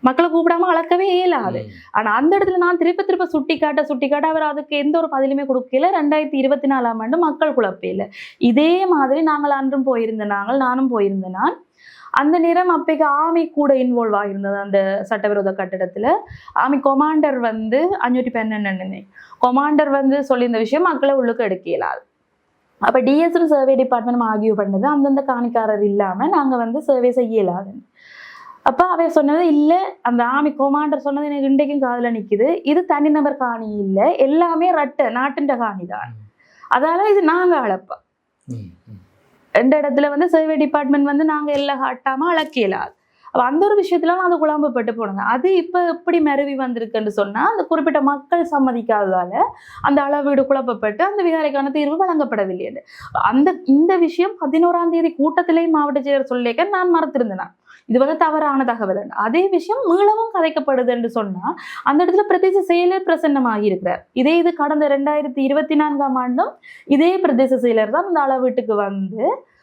மக்களை கூப்பிடாம அளக்கவே இயலாது. ஆனா அந்த இடத்துல நான் திருப்ப சுட்டி காட்ட அவர் அதுக்கு எந்த ஒரு பதிலுமே கொடுக்கல. 2024 மக்கள் குழப்பம் இல்லை. இதே மாதிரி நாங்கள் அன்றும் நானும் போயிருந்தேன். அந்த நேரம் அப்பைக்கு ஆர்மி கூட இன்வால்வ் ஆகியிருந்தது அந்த சட்டவிரோத கட்டிடத்துல. ஆர்மி கொமாண்டர் வந்து 512 கொமாண்டர் வந்து சொல்லியிருந்த விஷயம் மக்களை உள்ளுக்கு எடுக்க இயலாது. அப்ப டிஎஸ்எல் சர்வே டிபார்ட்மெண்ட் ஆகியோ பண்ணது அந்தந்த காணிக்காரர் இல்லாம நாங்க வந்து சர்வே செய்ய இயலாது. அப்ப அவ சொன்னது இல்ல, அந்த ஆர்மி கொமாண்டர் சொன்னது எனக்கு இன்றைக்கும் காதுல நிக்குது. இது தனிநபர் காணி இல்ல, எல்லாமே நாட்டின் காணி தான். அதால இது நாங்க அளப்போம். எந்த இடத்துல வந்து சர்வே டிபார்ட்மெண்ட் வந்து நாங்க எல்லாம் காட்டாம அளக்கலாது. அப்ப அந்த ஒரு விஷயத்துல அது குழம்புப்பட்டு போனாங்க. அது இப்ப எப்படி மருவி வந்திருக்குன்னு சொன்னா அந்த குறிப்பிட்ட மக்கள் சம்மதிக்காததால அந்த அளவீடு குழப்பப்பட்டு அந்த விகாரைக்கான தீர்வு வழங்கப்படவில்லை. இந்த விஷயம் 11ஆம் தேதி கூட்டத்திலேயே மாவட்ட செயலர் சொல்லிக்க நான் மறத்திருந்தேன். இது வந்து தவறான தகவல். அதே விஷயம் மீளவும் கதைக்கப்படுது என்று சொன்னா அந்த இடத்துல பிரதேச செயலர் பிரசன்னமாகி இருக்கிறார். இது கடந்த 2024 இதே பிரதேச செயலர் தான் அந்த அளவீட்டுக்கு வந்து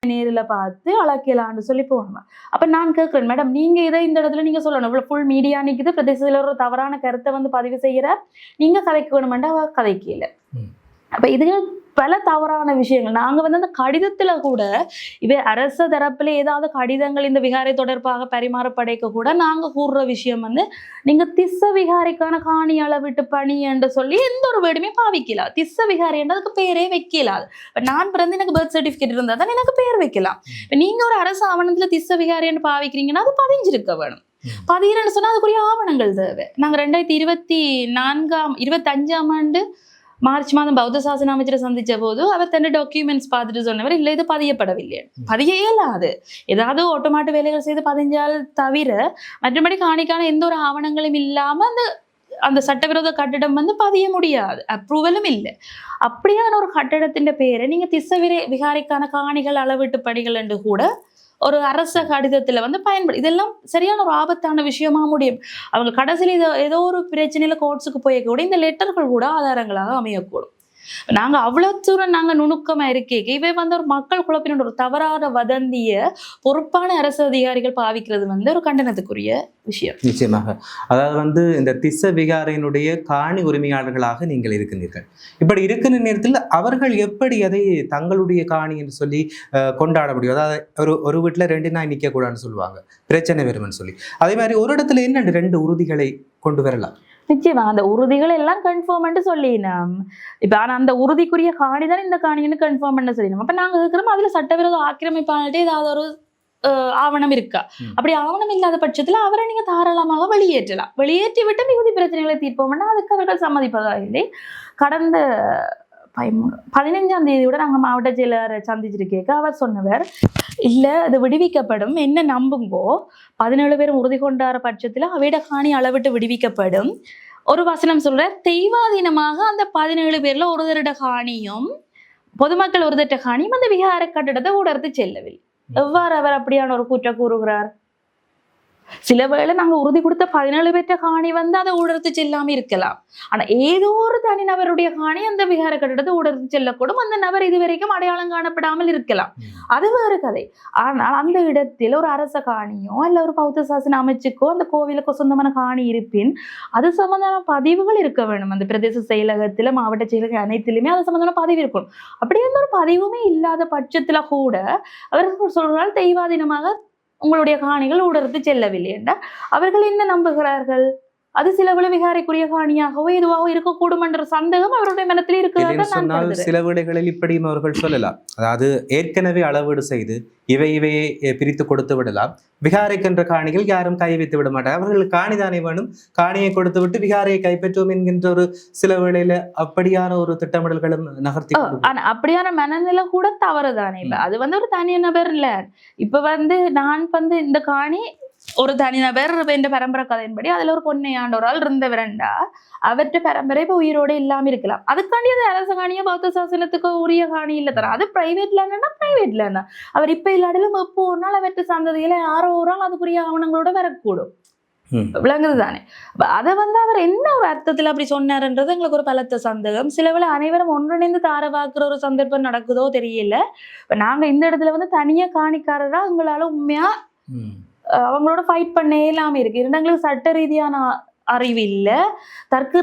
நேரில் பார்த்து அளக்கலான்னு சொல்லி போகணும். அப்ப நான் கேட்கிறேன், மேடம் நீங்க இதை இந்த இடத்துல நீங்க சொல்லணும். இவ்வளவு ஃபுல் மீடியா நிக்குது, பிரதேச செயலர் ஒரு தவறான கருத்தை வந்து பதிவு செய்யற, நீங்க கதைக்க வேணுமெண்டா அவ கதைக்கல. அப்ப இதுகள் பல தவறான விஷயங்கள். நாங்க வந்து அந்த கடிதத்துல கூட இவை அரச தரப்புல ஏதாவது கடிதங்கள் இந்த விகாரை தொடர்பாக பரிமாறப்படைக்க கூட நாங்க கூறுற விஷயம் வந்து நீங்க திஸ்ஸ விகாரைக்கான காணி அளவிட்டு பணி என்று சொல்லி எந்த ஒரு வேர்டுமே பாவிக்கலாம். திஸ்ஸ விகாரை என்றதுக்கு பேரே வைக்கலாது. நான் பிறந்து எனக்கு பர்த் சர்டிபிகேட் இருந்தா தான் எனக்கு பேர் வைக்கலாம். நீங்க ஒரு அரசு ஆவணத்துல திஸ்ஸ விகாரின்னு பாவிக்கிறீங்கன்னா அது பதிஞ்சிருக்க வேணும். பதிகிறேன்னு சொன்னா அதுக்குரிய ஆவணங்கள் தேவை. நாங்க 2025 மார்ச் மாதம் பௌத்த சாசன அமைச்சரை சந்திச்ச போது அவர் தன்னை டாக்குமெண்ட்ஸ் பார்த்துட்டு சொன்னவர் இல்லை இது பதியப்படவில்லை. பதிய இயலாது. ஏதாவது ஆட்டோமேட்டிக் வேலைகள் செய்து பதிஞ்சால் தவிர மற்றபடி காணிக்கான எந்த ஒரு ஆவணங்களும் இல்லாம அந்த சட்டவிரோத கட்டிடம் வந்து பதிய முடியாது. அப்ரூவலும் இல்லை. அப்படியான ஒரு கட்டிடத்தின் பேரை நீங்க திஸ்ஸ விகாரைக்கான காணிகள் அளவீட்டு பணிகள் என்று கூட ஒரு அரச கடிதத்துல வந்து இதெல்லாம் சரியான ஒரு ஆபத்தான விஷயமா முடியும். அவங்க கடைசியில ஏதோ ஒரு பிரச்சனையில கோர்ட்ஸுக்கு போய் கூட இந்த லெட்டர்கள் கூட ஆதாரங்களாக அமையக்கூடும். நாங்க அவ்வளவு தூரம் நாங்க நுணுக்கமா இருக்கே இவை வந்து ஒரு மக்கள் குழப்பின ஒரு தவறான வதந்திய பொறுப்பான அரசு அதிகாரிகள் பாவிக்கிறது வந்து ஒரு கண்டனத்துக்குரிய விஷயம். நிச்சயமாக. அதாவது வந்து இந்த திஸ்ஸ விகாரையினுடைய காணி உரிமையாளர்களாக நீங்கள் இருக்கின்றீர்கள். இப்படி இருக்கிற நேரத்தில் அவர்கள் எப்படி அதை தங்களுடைய காணி என்று சொல்லி கொண்டாட முடியும்? அதாவது ஒரு வீட்டுல 2 நாய் நிக்க கூடாதுன்னு சொல்லுவாங்க, பிரச்சனை வரும்னு சொல்லி. அதே மாதிரி ஒரு இடத்துல என்ன 2 உறுதிகளை கொண்டு வரலாம்? நிச்சயமா அந்த உறுதிகள் எல்லாம் கன்ஃபார்ம் சொல்லினோம். இப்ப ஆனா அந்த உறுதிக்குரிய காணி தான் இந்த காணின்னு கன்ஃபார்ம் பண்ண சொல்லினோம். அப்ப நாங்க இருக்கிறோம் அதுல சட்டவிரோத ஆக்கிரமிப்பாளர்கிட்ட ஏதாவது ஒரு ஆவணம் இருக்கா? அப்படி ஆவணம் இல்லாத பட்சத்துல அவரை நீங்க தாராளமாக வெளியேற்றி விட்டு மிகுதி பிரச்சனைகளை தீர்ப்போம்னா அதுக்கு அவர்கள் சம்மதிப்பதா இல்லை. கடந்த 15ஆம் தேதியோட நாங்க மாவட்ட செயலரை சந்திச்சிருக்கேக்க அவர் சொன்னவர் இல்ல அது விடுவிக்கப்படும், என்ன நம்புங்கோ, 17 பேரும் உறுதி கொண்டாட பட்சத்துல அவையிட காணி அளவிட்டு விடுவிக்கப்படும். ஒரு வசனம் சொல்ற, தெய்வாதீனமாக அந்த 17 பேர்ல ஒருதரிட காணியும் பொதுமக்கள் ஒருதட்ட காணியும் அந்த விகார கட்டிடத்தை ஊடறுத்து செல்லவில்லை. எவ்வாறு அவர் அப்படியான ஒரு குற்றம் கூறுகிறார்? சில வேளை நாங்க உறுதி கொடுத்த 17 பேர்ட்ட காணி வந்து அதை ஊடறுத்து செல்லாம இருக்கலாம். ஆனா ஏதோ ஒரு தனிநபருடைய காணி அந்த விகார கட்டிடத்தை ஊடறுத்து செல்லக்கூடும். அந்த நபர் இதுவரைக்கும் அடையாளம் காணப்படாமல் இருக்கலாம். அது வேறு கதை. ஆனால் அந்த இடத்தில் ஒரு அரச காணியோ இல்ல ஒரு பௌத்த சாசன அமைச்சுக்கோ அந்த கோவிலுக்கோ சொந்தமான காணி இருப்பின் அது சம்பந்தமான பதிவுகள் இருக்க வேணும். அந்த பிரதேச செயலகத்துல மாவட்ட செயலகம் அனைத்திலுமே அது சம்பந்தமான பதிவு இருக்கணும். அப்படி எந்த ஒரு பதிவுமே இல்லாத பட்சத்துல கூட அவர்கள் சொல்றால் தெய்வாதீனமாக உங்களுடைய காணிகள் ஊடறுத்து செல்லவில்லை என்றால் அவர்கள் என்ன நம்புகிறார்கள்? அது சில விளைவிகாரைக்குரிய காணியாகவோ எதுவாகவோ இருக்கக்கூடும் என்ற சந்தேகம் அவருடைய மனத்தில் இருக்கிறது. சில வேளைகளில் இப்படியும் அவர்கள் சொல்லலாம், அதாவது ஏற்கனவே அளவீடு செய்து இவையே பிரித்து கொடுத்து விடலாம். விகாரைக்கென்ற காணிகள் யாரும் கை வைத்து விட மாட்டார். அவர்களுக்கு காணிதானே வேணும், காணியை கொடுத்து விட்டு விகாரையை கைப்பற்றுவோம் என்கின்ற ஒரு சில வேளையில அப்படியான ஒரு திட்டமிடல்களும் நகர்த்தி. ஆனா அப்படியான மனநிலை கூட தவறுதானே. அது வந்து ஒரு தனிநபர் இல்ல. இப்ப வந்து நான் வந்து இந்த காணி ஒரு தனிநபர் என்ற பரம்பரை கதையின்படி அதுல ஒரு பொன்னை ஆண்டவரால் இருந்தவரண்டா அவற்றை பரம்பரை இப்ப உயிரோட இல்லாம இருக்கலாம். அதுக்காண்டி அது அரச காணியா பௌத்த சாசனத்துக்கு உரிய காணி இல்ல தர. அது பிரைவேட் லேண்ட்னா பிரைவேட் லேண்ட். அவர் இப்ப இல்லாட்டிலும் எப்போ ஒரு நாள் அவற்றை சந்ததியில யாரோ ஒரு நாள் அதுக்குரிய ஆவணங்களோட வரக்கூடும். விளங்குது தானே? அதை அவர் என்ன ஒரு அர்த்தத்துல அப்படி சொன்னாருன்றது எங்களுக்கு ஒரு பலத்த சந்தேகம். சிலவில் அனைவரும் ஒன்றிணைந்து தாரவாக்குற ஒரு சந்தர்ப்பம் நடக்குதோ தெரியல. இப்ப நாங்க இந்த இடத்துல தனியா காணிக்காரரா எங்களால உண்மையா அவங்களோட ஃபைட் பண்ண இல்லாம இருக்கு. இரண்டங்களுக்கு சட்ட ரீதியான அறிவு இல்ல, தர்க்க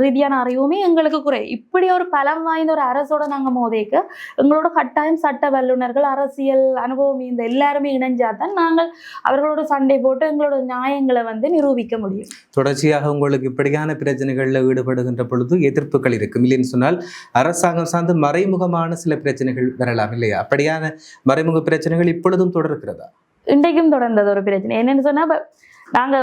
ரீதியான அறிவுமே எங்களுக்கு குறை. இப்படி ஒரு பலம் வாய்ந்த ஒரு அரசோட நாங்க மோதைக்க எங்களோட கட்டாயம் சட்ட வல்லுநர்கள், அரசியல் அனுபவம் இந்த எல்லாருமே இணைஞ்சாதான் நாங்கள் அவர்களோட சண்டை போட்டு எங்களோட நியாயங்களை நிரூபிக்க முடியும். தொடர்ச்சியாக உங்களுக்கு இப்படியான பிரச்சனைகள்ல ஈடுபடுகின்ற பொழுது எதிர்ப்புகள் இருக்கும் இல்லைன்னு சொன்னால் அரசாங்கம் சார்ந்து மறைமுகமான சில பிரச்சனைகள் வரலாம் இல்லையா? அப்படியான மறைமுக பிரச்சனைகள் இப்பொழுதும் தொடர்கிறதா? இன்றைக்கும் தொடர்ந்தது ஒரு பிரச்சனை. என்னன்னு சொன்னா நாங்க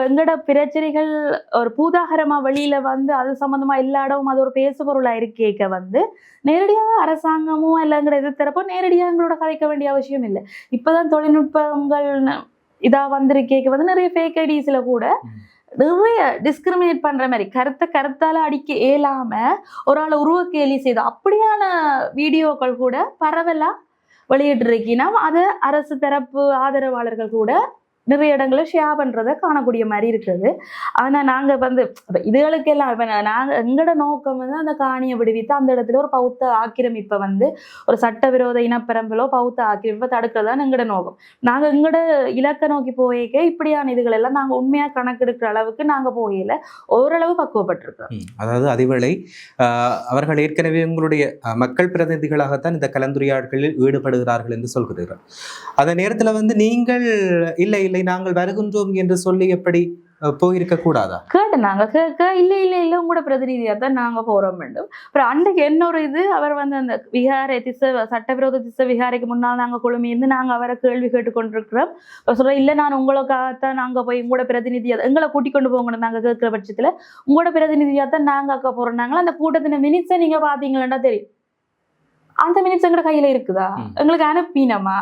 எங்கட பிரச்சனைகள் ஒரு பூதாகரமா வெளியில அது சம்பந்தமா எல்லா இடமும் அது ஒரு பேசு பொருளா இருக்கேக்க நேரடியாக அரசாங்கமும் இல்லை எங்கட எதிர்த்தரப்போ நேரடியாக எங்களோட கதைக்க வேண்டிய அவசியம் இல்லை. இப்பதான் தொழில்நுட்பங்கள் இதா வந்திருக்கேக்க நிறைய ஃபேக் ஐடிஸ்ல கூட நிறைய டிஸ்கிரிமினேட் பண்ற மாதிரி கருத்தால அடிக்க இயலாம ஒரு ஆளை உருவ கேலி செய்து அப்படியான வீடியோக்கள் கூட பரவலா வெளியிட்டு இருக்கீங்கன்னா அதை அரசு தரப்பு ஆதரவாளர்கள் கூட நிறைய இடங்களை ஷேர் பண்றதை காணக்கூடிய மாதிரி இருக்குது. ஆனா நாங்க இதுகளுக்கெல்லாம் இப்ப நாங்க எங்கட நோக்கம் அந்த காணியை விடுவித்து அந்த இடத்துல ஒரு பௌத்த ஆக்கிரமிப்பை ஒரு சட்டவிரோத இனப்பெரம்பலோ பௌத்த ஆக்கிரமிப்பை தடுக்கிறதான் எங்கட நோக்கம். நாங்க எங்கட இலக்க நோக்கி போயிருக்க இப்படியான இதுகள் எல்லாம் நாங்க உண்மையா கணக்கெடுக்கிற அளவுக்கு நாங்க போகல, ஓரளவு பக்குவப்பட்டிருக்கோம். அதாவது அதேவேளை அவர்கள் ஏற்கனவே உங்களுடைய மக்கள் பிரதிநிதிகளாகத்தான் இந்த கலந்துரையாடல்களில் ஈடுபடுகிறார்கள் என்று சொல்கிறீர்கள். அந்த நேரத்துல நீங்கள் இல்லை இல்லை நாங்கள் வருகின்றோம் என்று சொல்லி எப்படி போயிருக்க கூடாதா? கேட்டு நாங்க கேட்க இல்ல உங்களோட பிரதிநிதியா தான் நாங்க போறோம் வேண்டும். அப்புறம் அன்றைக்கு என்ன ஒரு இது அவர் அந்த விகாரை சட்டவிரோத திசை விகாரைக்கு முன்னால் நாங்க குழுமி இருந்து நாங்க அவரை கேள்வி கேட்டு கொண்டிருக்கிறோம். சொல்ற இல்ல நான் உங்களுக்காகத்தான் நாங்க போய் உங்களோட பிரதிநிதியா எங்களை கூட்டிக் கொண்டு போகணும் நாங்க கேட்கிற பட்சத்துல உங்களோட பிரதிநிதியா தான் நாங்க அக்க போறோம். நாங்களும் அந்த கூட்டத்தின மினிட்ஸை நீங்க பாத்தீங்களா தெரியும். அந்த மினிட்ஸ் எங்கட கையில இருக்குதா? எங்களுக்கு அனுப்பினமா?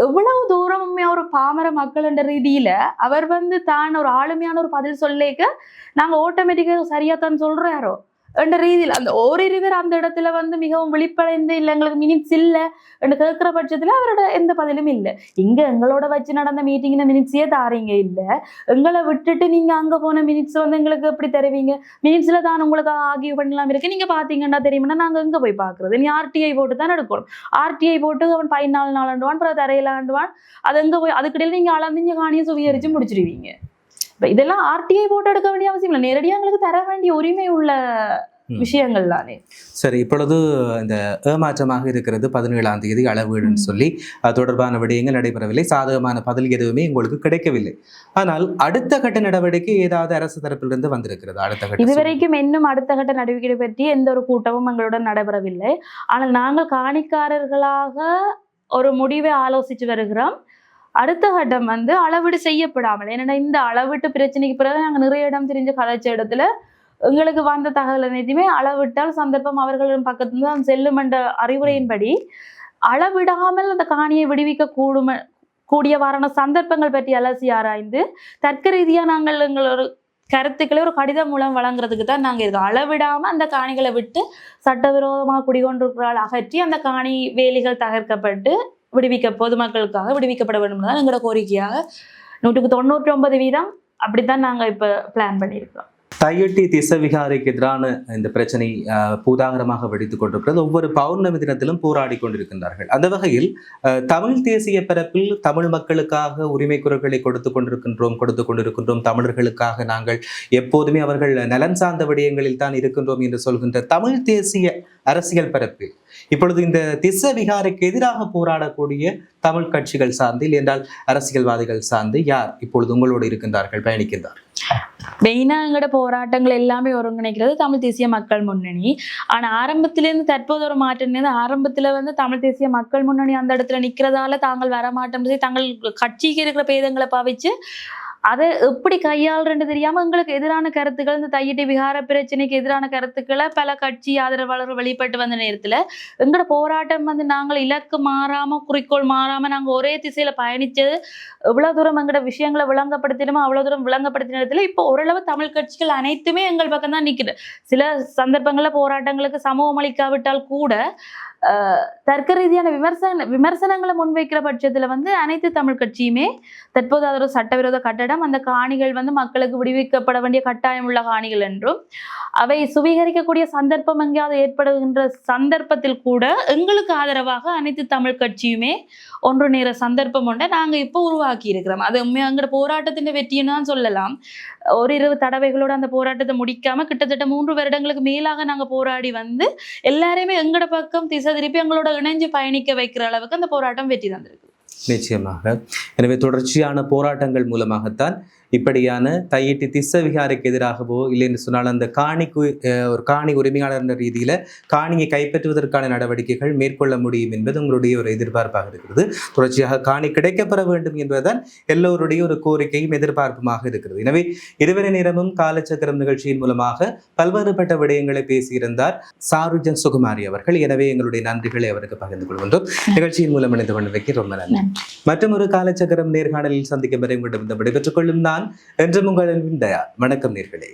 எவ்வளவு தூரம் ஒரு பாமர மக்கள் என்ற ரீதியில அவர் தான் ஒரு ஆளுமையான ஒரு பதில் சொல்லிக்க நாங்க ஆட்டோமேட்டிக்கா சரியாத்தான் சொல்றாரோ என்ற ரீதியில் அந்த ஓரிருவர் அந்த இடத்துல மிகவும் விழிப்படைந்து இல்லை எங்களுக்கு மினிட்ஸ் இல்லை என்று கேட்கிற பட்சத்துல அவரோட எந்த பதிலும் இல்லை. இங்க எங்களோட வச்சு நடந்த மீட்டிங்ல மினிட்ஸே தாரீங்க இல்லை, எங்களை விட்டுட்டு நீங்க அங்க போன மினிட்ஸ் எங்களுக்கு எப்படி தருவீங்க? மினிட்ஸ்ல தான் உங்களுக்கு ஆகிய பண்ணலாம் இருக்கு, நீங்க பாத்தீங்கன்னா தெரியுமா நாங்க எங்க போய் பாக்குறது? நீ ஆர்டிஐ போட்டு தான் எடுக்கணும். ஆர்டிஐ போட்டு அவன் 14 நாள் ஆண்டுவான், அப்புறம் தரையில ஆண்டுவான், அது எங்க போய் அதுக்கிடையில நீங்க அளந்திஞ்ச காணியை சுவீகரிச்சு முடிச்சிடுவீங்க. இப்ப இதெல்லாம் ஆர்டிஐ போட்டு எடுக்க வேண்டிய அவசியம் இல்லை, நேரடியாக எங்களுக்கு தர வேண்டிய உரிமை உள்ள விஷயங்கள் தானே. சரி, இப்பொழுது இந்த ஏமாற்றமாக இருக்கிறது 17ஆம் தேதி அளவீடுன்னு சொல்லி தொடர்பான விடயங்கள் நடைபெறவில்லை, சாதகமான பதில் எதுவுமே உங்களுக்கு கிடைக்கவில்லை. ஆனால் அடுத்த கட்ட நடவடிக்கை ஏதாவது அரசு தரப்பிலிருந்து வந்திருக்கிறது? அடுத்த கட்ட இதுவரைக்கும் இன்னும் அடுத்த கட்ட நடவடிக்கை பற்றி எந்த ஒரு கூட்டமும் எங்களுடன் நடைபெறவில்லை. ஆனால் நாங்கள் காணிக்காரர்களாக ஒரு முடிவை ஆலோசிச்சு வருகிறோம். அடுத்த கட்டம் அளவீடு செய்யப்படாமல், ஏன்னா இந்த அளவீட்டு பிரச்சனைக்கு பிறகு நாங்கள் நிறைய இடம் தெரிஞ்ச கதைச்ச இடத்துல எங்களுக்கு வந்த தகவல் அனைத்துமே அளவிட்டால் சந்தர்ப்பம் அவர்களின் பக்கத்துல தான் செல்லும் என்ற அறிவுரையின்படி அளவிடாமல் அந்த காணியை விடுவிக்க கூடியவாறான சந்தர்ப்பங்கள் பற்றி அலசி ஆராய்ந்து தர்க்க ரீதியா நாங்கள் எங்களோட கருத்துக்களை ஒரு கடிதம் மூலம் வழங்குறதுக்கு தான் நாங்கள் இருக்கோம். அளவிடாம அந்த காணிகளை விட்டு சட்டவிரோதமாக குடிகொண்டிருக்கிறாள் அகற்றி அந்த காணி வேலிகள் தகர்க்கப்பட்டு பொதுமக்களுக்காக விடுவிக்கப்பட வேண்டும் தான் எங்களோட கோரிக்கையாக 99% அப்படித்தான் நாங்க இப்ப பிளான் பண்ணியிருக்கோம். தையிட்டி திசவிகாரைக்கு எதிரான இந்த பிரச்சனை பூதாகரமாக வெடித்துக் கொண்டிருக்கிறது. ஒவ்வொரு பௌர்ணமி தினத்திலும் போராடி கொண்டிருக்கின்றார்கள். அந்த வகையில் தமிழ் தேசிய பரப்பில் தமிழ் மக்களுக்காக உரிமை குரல்களை கொடுத்து கொண்டிருக்கின்றோம், தமிழர்களுக்காக நாங்கள் எப்போதுமே அவர்கள் நலன் சார்ந்த விடயங்களில் தான் இருக்கின்றோம் என்று சொல்கின்ற தமிழ் தேசிய அரசியல் பரப்பில் இப்பொழுது இந்த திசவிகாரைக்கு எதிராக போராடக்கூடிய தமிழ் கட்சிகள் சார்ந்து என்றால் அரசியல்வாதிகள் சார்ந்து யார் இப்பொழுது உங்களோடு இருக்கின்றார்கள், பயணிக்கின்றார்? மெயினா எங்களோட போராட்டங்கள் எல்லாமே ஒருங்கிணைக்கிறது தமிழ் தேசிய மக்கள் முன்னணி. ஆனா ஆரம்பத்திலேருந்து தற்போது ஒரு மாற்றம், ஆரம்பத்துல தமிழ் தேசிய மக்கள் முன்னணி அந்த இடத்துல நிக்கிறதால தாங்கள் வரமாட்டோம், தங்கள் கட்சிக்கு இருக்கிற பேதங்களை பாவிச்சு அதை எப்படி கையாளுறன்னு தெரியாம எங்களுக்கு எதிரான கருத்துக்கள், இந்த தையிட்டி விகார பிரச்சனைக்கு எதிரான கருத்துக்களை பல கட்சி ஆதரவாளர்கள் வெளிப்பட்டு வந்த நேரத்துல எங்களோட போராட்டம் வந்து நாங்கள் இலக்கு மாறாம, குறிக்கோள் மாறாம நாங்க ஒரே திசையில பயணிச்சது எவ்வளவு தூரம் எங்களோட விஷயங்களை விளங்கப்படுத்தினோமோ அவ்வளவு தூரம் விளங்கப்படுத்தின நேரத்துல இப்போ ஓரளவு தமிழ் கட்சிகள் அனைத்துமே எங்கள் பக்கம் தான் நிக்குது. சில சந்தர்ப்பங்கள்ல போராட்டங்களுக்கு சமூகம் அளிக்காவிட்டால் கூட தர்க்க ரீதியான விமர்சனங்களை முன்வைக்கிற பட்சத்துல வந்து அனைத்து தமிழ் கட்சியுமே தற்போது அது ஒரு சட்டவிரோத கட்டடம், அந்த காணிகள் வந்து மக்களுக்கு விடுவிக்கப்பட வேண்டிய கட்டாயம் உள்ள காணிகள் என்றும் அவை சுவீகரிக்கக்கூடிய சந்தர்ப்பம் எங்கேயாவது ஏற்படுகின்ற சந்தர்ப்பத்தில் கூட எங்களுக்கு ஆதரவாக அனைத்து தமிழ் கட்சியுமே ஒன்று நேர சந்தர்ப்பம் ஒன்றை நாங்க இப்போ உருவாக்கி இருக்கிறோம். அது உண்மையாக எங்களோட போராட்டத்தின் வெற்றின்னு தான் சொல்லலாம். ஒரு 20 தடவைகளோட அந்த போராட்டத்தை முடிக்காம கிட்டத்தட்ட 3 வருடங்களுக்கு மேலாக நாங்க போராடி வந்து எல்லாரையுமே எங்களோட பக்கம் திசை திருப்பி எங்களோட இணைஞ்சு பயணிக்க வைக்கிற அளவுக்கு அந்த போராட்டம் வெற்றி தந்திருக்கு. நிச்சயமாக. எனவே தொடர்ச்சியான போராட்டங்கள் மூலமாகத்தான் இப்படியான தையிட்டி திஸ்ஸ விகாரைக்கு எதிராகவோ இல்லை என்று சொன்னால் அந்த காணிக்கு ஒரு காணி உரிமையாளர் என்ற ரீதியில காணியை கைப்பற்றுவதற்கான நடவடிக்கைகள் மேற்கொள்ள முடியும் என்பது உங்களுடைய ஒரு எதிர்பார்ப்பாக இருக்கிறது. தொடர்ச்சியாக காணி கிடைக்கப்பெற வேண்டும் என்பதுதான் எல்லோருடைய ஒரு கோரிக்கையும் எதிர்பார்ப்புமாக இருக்கிறது. எனவே இதுவரை நேரமும் காலச்சக்கரம் நிகழ்ச்சியின் மூலமாக பல்வேறுபட்ட விடயங்களை பேசியிருந்தார் சாருஜன் சுகுமாரி அவர்கள். எனவே எங்களுடைய நன்றிகளை அவருக்கு பகிர்ந்து கொள்கின்றோம். நிகழ்ச்சியின் மூலம் இணைந்து கொண்டமைக்கு ரொம்ப நன்றி. மற்றும் ஒரு காலச்சக்கரம் நேர்காணலில் சந்திக்கும் வரை உங்களிடம் விடைபெற்றுக் கொள்ளும் நான் என்றும் உங்களின் தயா. வணக்கம் நேர்களே.